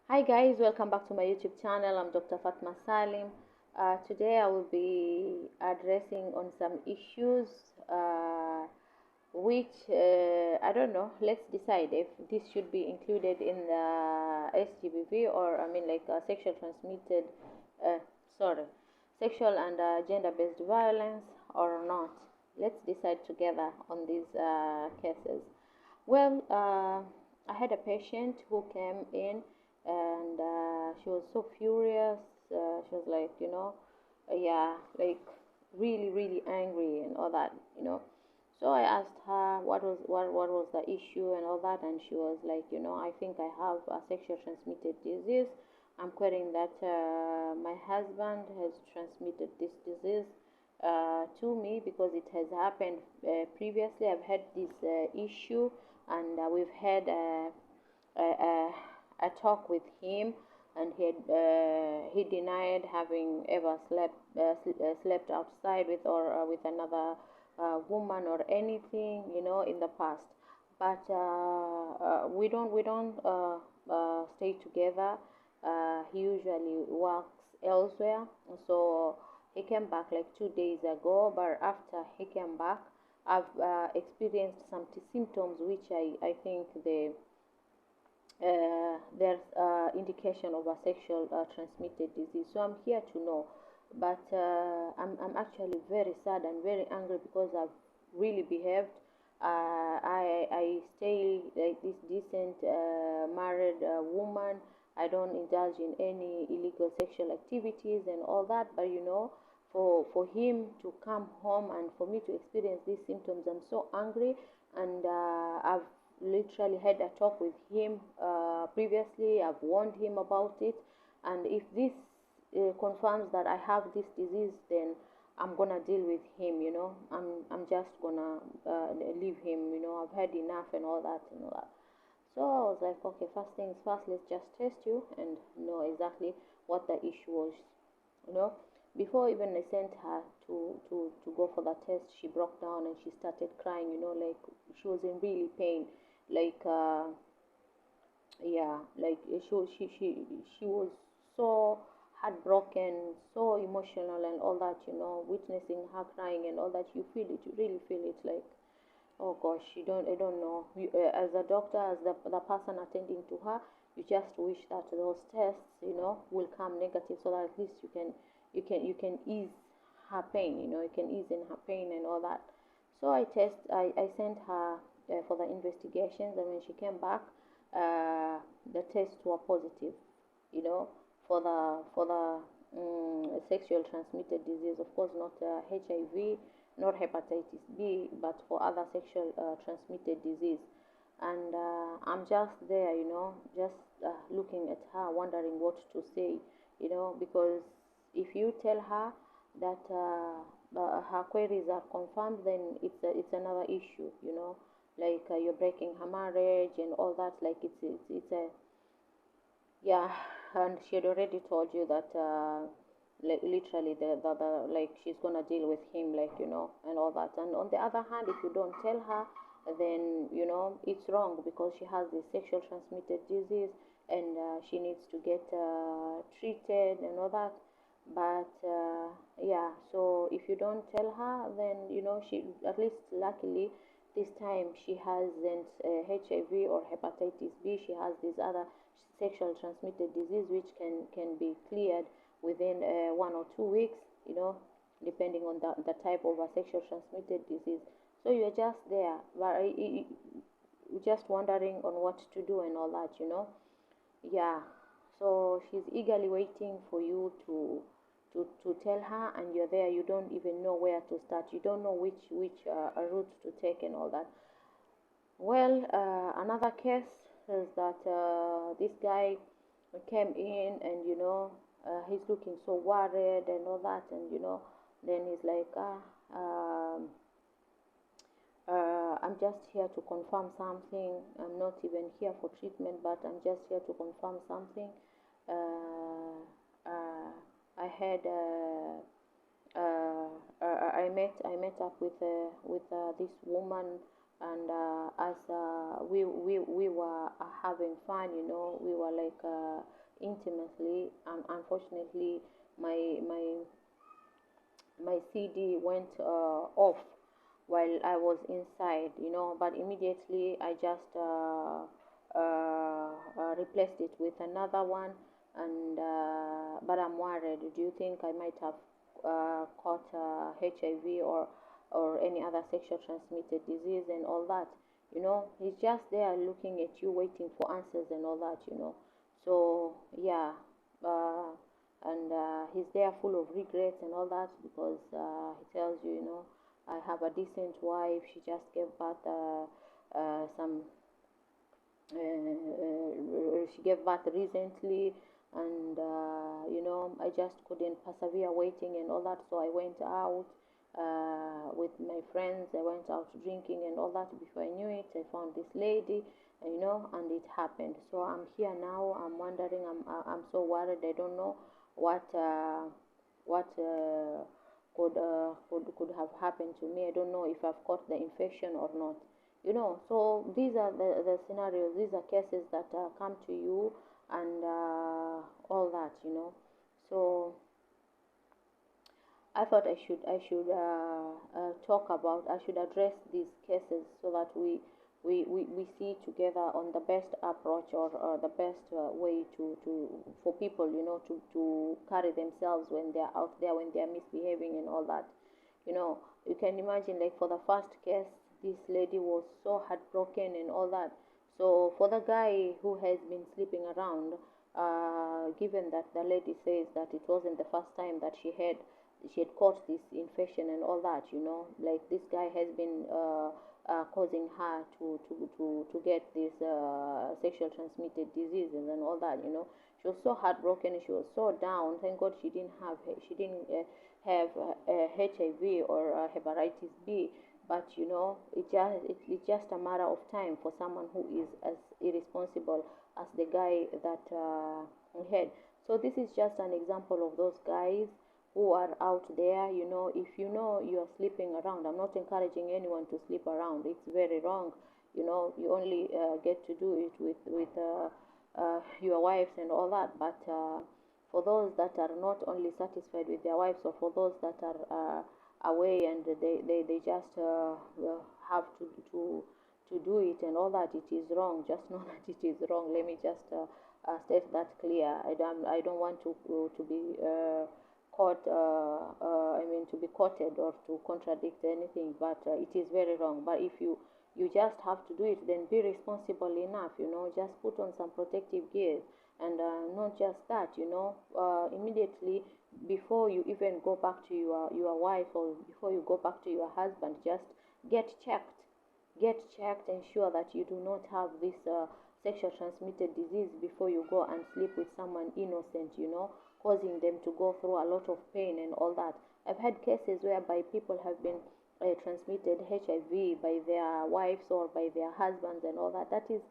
Hi guys, welcome back to my YouTube channel. I'm Dr. Fatma Salim. Today I will be addressing on some issues which I don't know. Let's decide if this should be included in the SGBV or sexual transmitted, uh, sorry, sexual and gender-based violence or not. Let's decide together on these cases. Well, I had a patient who came in and she was so furious. She was like, yeah, like really, really angry and all that. So I asked her what was the issue and all that, and she was like, I think I have a sexual transmitted disease. I'm querying that my husband has transmitted this disease to me because it has happened previously. I've had this issue, and we've had a, a talk with him, and he denied having ever slept outside with or with another woman or anything, in the past. But we don't stay together. He usually works elsewhere, so he came back like 2 days ago. But after he came back, I've experienced some symptoms which I think there's indication of a sexual transmitted disease. So I'm here to know, but I'm actually very sad and very angry because I've really behaved. I stay like this decent married woman. I don't indulge in any illegal sexual activities and all that. But for him to come home and for me to experience these symptoms, I'm so angry. And I've literally had a talk with him previously. I've warned him about it, and if this confirms that I have this disease, then I'm gonna deal with him. I'm just gonna leave him. I've had enough and all that and all that. So I was like, okay, first things first, let's just test you and know exactly what the issue was. you know Before even I sent her to go for the test, she broke down and she started crying, like she was in really pain, like yeah, like she was so heartbroken, so emotional and all that. Witnessing her crying and all that, you feel it, you really feel it, like, oh gosh, I don't know. As a doctor, as the person attending to her, you just wish that those tests, will come negative, so that at least you can ease her pain. You can ease in her pain and all that. So I sent her for the investigations, and when she came back, the tests were positive. You know, for the sexual transmitted disease, of course, not HIV, not hepatitis B, but for other sexual transmitted disease. And I'm just there, just looking at her, wondering what to say, because if you tell her that her queries are confirmed, then it's another issue, like you're breaking her marriage and all that. Like it's a yeah. And she had already told you that literally the like she's gonna deal with him, like, and all that. And on the other hand, if you don't tell her, then it's wrong, because she has this sexual transmitted disease, and she needs to get treated and all that. But yeah, so if you don't tell her, then she, at least luckily this time, she hasn't HIV or hepatitis B. She has this other sexual transmitted disease which can be cleared within 1 or 2 weeks, depending on the type of a sexual transmitted disease. So you're just there, but just wondering on what to do and all that. Yeah. So she's eagerly waiting for you to tell her, and you're there. You don't even know where to start. You don't know which route to take and all that. Well, another case is that this guy came in, and he's looking so worried and all that. And then he's like, I'm just here to confirm something. I'm not even here for treatment, but I'm just here to confirm something. Uh, uh, I had I met up with this woman And as we were having fun, we were like intimately, and unfortunately my CD went off while I was inside, but immediately I just replaced it with another one. And but I'm worried. Do you think I might have caught HIV or any other sexual transmitted disease and all that? He's just there looking at you, waiting for answers and all that. So yeah, uh, and he's there full of regrets and all that, because he tells you, I have a decent wife. She just gave birth some she gave birth recently, and I just couldn't persevere waiting and all that, so I went out with my friends. I went out drinking and all that. Before I knew it, I found this lady, and it happened. So I'm here now. I'm wondering. I'm so worried. I don't know what what could have happened to me. I don't know if I've caught the infection or not. So these are the scenarios. These are cases that come to you, and all that. So I thought I should address these cases, so that we see together on the best approach, or the best way for people, to carry themselves when they're out there, when they're misbehaving and all that. You can imagine, like, for the first case, this lady was so heartbroken and all that. So for the guy who has been sleeping around, given that the lady says that it wasn't the first time that she had caught this infection and all that, like, this guy has been causing her to get these sexual transmitted diseases and all that. She was so heartbroken. She was so down. Thank God she didn't have HIV or hepatitis B. But it's just a matter of time for someone who is as irresponsible as the guy that had. So this is just an example of those guys who are out there. If you are sleeping around, I'm not encouraging anyone to sleep around. It's very wrong. You only get to do it with your wives and all that. But for those that are not only satisfied with their wives, or for those that are away, and they just have to do it and all that, it is wrong. Just know that it is wrong. Let me just state that clear. I don't want to be caught, to be quoted or to contradict anything, but it is very wrong. But if you just have to do it, then be responsible enough. Just put on some protective gear. And not just that, immediately before you even go back to your wife, or before you go back to your husband, just get checked. Ensure that you do not have this sexual transmitted disease before you go and sleep with someone innocent, causing them to go through a lot of pain and all that. I've had cases whereby people have been transmitted HIV by their wives or by their husbands and all that. That is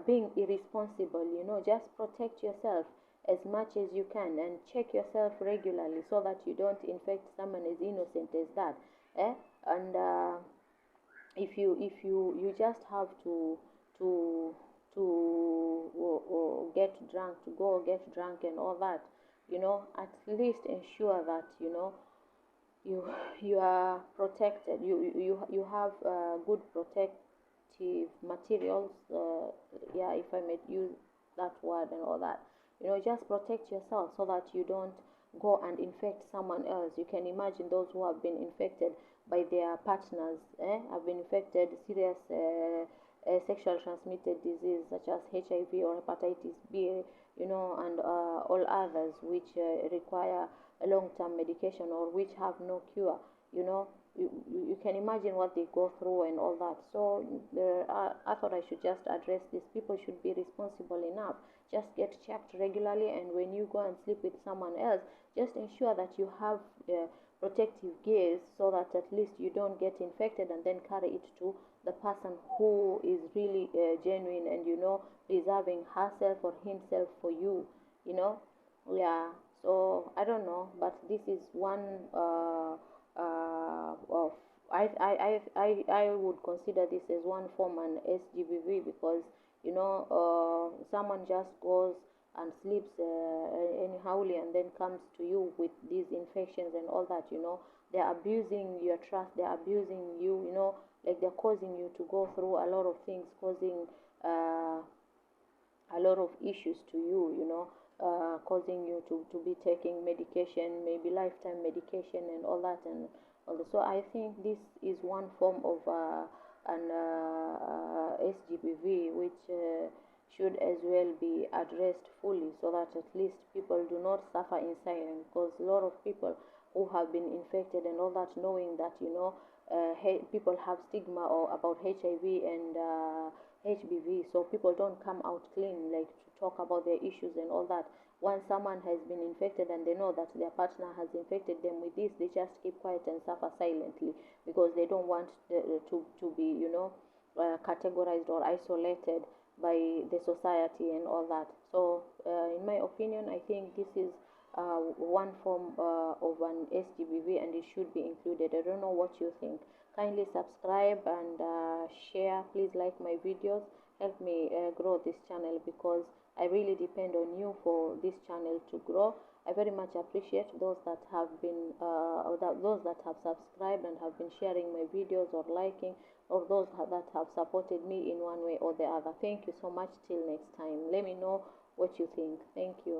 being irresponsible. Just protect yourself as much as you can, and check yourself regularly, so that you don't infect someone as innocent as that. And if you just have to get drunk, to go get drunk and all that, at least ensure that you are protected. You have good protective materials, yeah, if I may use that word and all that. Just protect yourself, so that you don't go and infect someone else. You can imagine those who have been infected by their partners, have been infected serious sexual transmitted disease, such as HIV or hepatitis B, and all others, which require a long-term medication, or which have no cure. You can imagine what they go through and all that. So I thought I should just address this. People should be responsible enough. Just get checked regularly, and when you go and sleep with someone else, just ensure that you have protective gears, so that at least you don't get infected and then carry it to the person who is really genuine, and preserving herself or himself for you. Yeah. So I don't know, but this is one of I would consider this as one form an SGBV, because someone just goes and sleeps anyhowly and then comes to you with these infections and all that. They're abusing your trust, they're abusing you, like they're causing you to go through a lot of things, causing uh, a lot of issues to you, causing you to be taking medication, maybe lifetime medication and all that and all that. So I think this is one form of an SGBV, which should as well be addressed fully, so that at least people do not suffer in silence, because a lot of people who have been infected and all that, knowing that people have stigma or about HIV and HBV, so people don't come out clean, like to talk about their issues and all that. Once someone has been infected and they know that their partner has infected them with this, they just keep quiet and suffer silently, because they don't want to be, categorized or isolated by the society and all that. So, in my opinion, I think this is one form of an SGBV, and it should be included. I don't know what you think. Kindly subscribe and share. Please like my videos. Help me grow this channel, because I really depend on you for this channel to grow. I very much appreciate those that have been those that have subscribed and have been sharing my videos or liking, or those that have supported me in one way or the other. Thank you so much. Till next time, let me know what you think. Thank you.